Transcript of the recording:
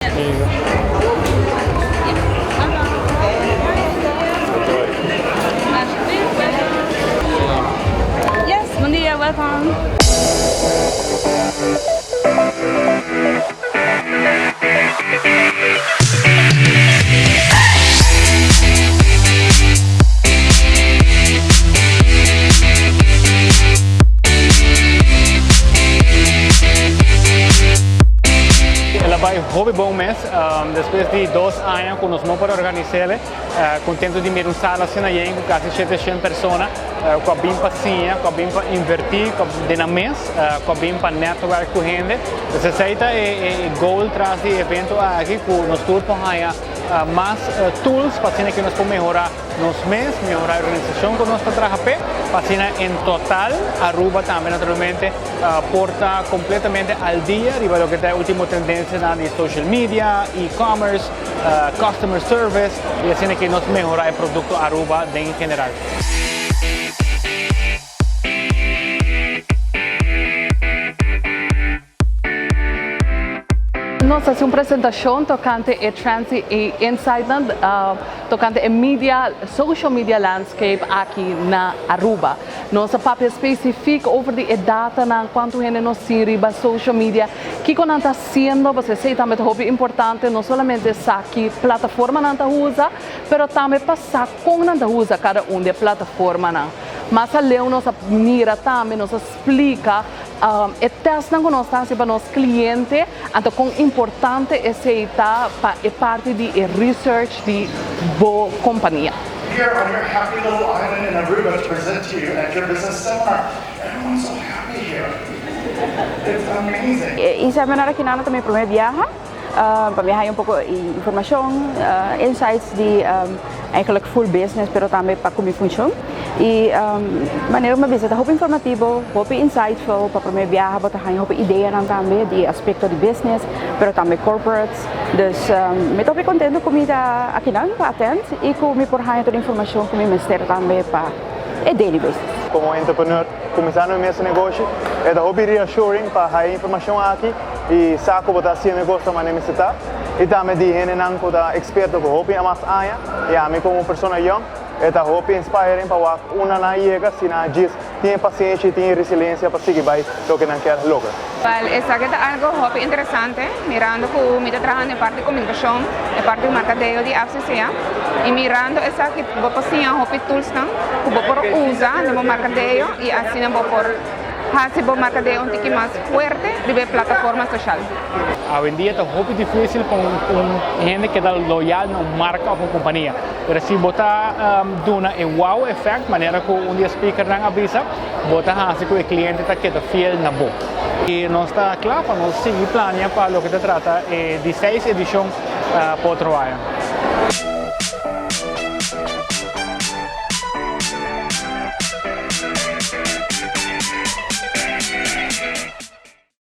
Yes, bom dia, welcome. Ela vai hobby bom mês, depois de 2 anos conosco para organizar, contento de ver uma sala assim aí com quase 700 pessoas, com a bem passinha, com a bem para invertir, com a mês, com a bem para network com gente. Essa seita é goal traz de evento aqui com nós todos para mais tools para que nós podemos melhorar nos mês, melhorar a organização que nós trabalhamos, para em total Aruba também naturalmente porta completamente al dia de lo que é a última tendência na social media, e-commerce, customer service e assim que nós melhorar o produto Aruba em geral. Nós fazemos uma apresentação tocante a Transit e Insight, tocante a media, social media landscape aqui na Aruba. Nossa papel específico sobre a data, quanto gente nos sirve social media, que nós está fazendo, você sei também é importante, não somente aqui plataforma nós usa, mas também passar como nós usa cada uma das plataformas. Mas além nós mira também, nós explica e testa que nós fazemos para os clientes, então quão importante é aceitar para parte de research de boa companhia. Here on your happy little island in Aruba to present to you at your business seminar. Everyone's so happy here. It's amazing. E seminar aqui nós também para viajar, para viajar pouco informação, insights de eigenlijk full business, pero também para como funciona. E maneira uma visita roupa informativo, roupa insightful, para primeiro viajar, para ter roupa ideia também de aspecto de business, pero também corporates. Dus me estou contente com a aqui não para atender e com me por toda a informação que me mestre também para o daily business. Como entrepreneur, começando o meu negócio, é da hobby reassuring para a informação aqui e saco botar se negócio mas necessitar. E também de gente não que é experto com hobby a mais aia e a mim como pessoa young é da hobby inspiring para uma na chega se na diz tem paciência tem resiliência para seguir vai o que não quer lograr. Esta é algo hobby interessante, mirando que me trabalhando em parte de comunicação, em parte de mercadeo de FCCA, e mirando essa que vou passar hobby tools que vou por usar no mercadeo e assim vou por fazer o mercadeo um pouco mais forte de plataforma social. Hoje em dia é muito difícil com gente que é loyal na marca ou na companhia. Mas se botar duna e wow effect, maneira que dia speaker não avisa, botar assim que o cliente está que fiel na boa. E nós está claro para nós seguir planeando para o que se trata de 6 edições para o trabalho.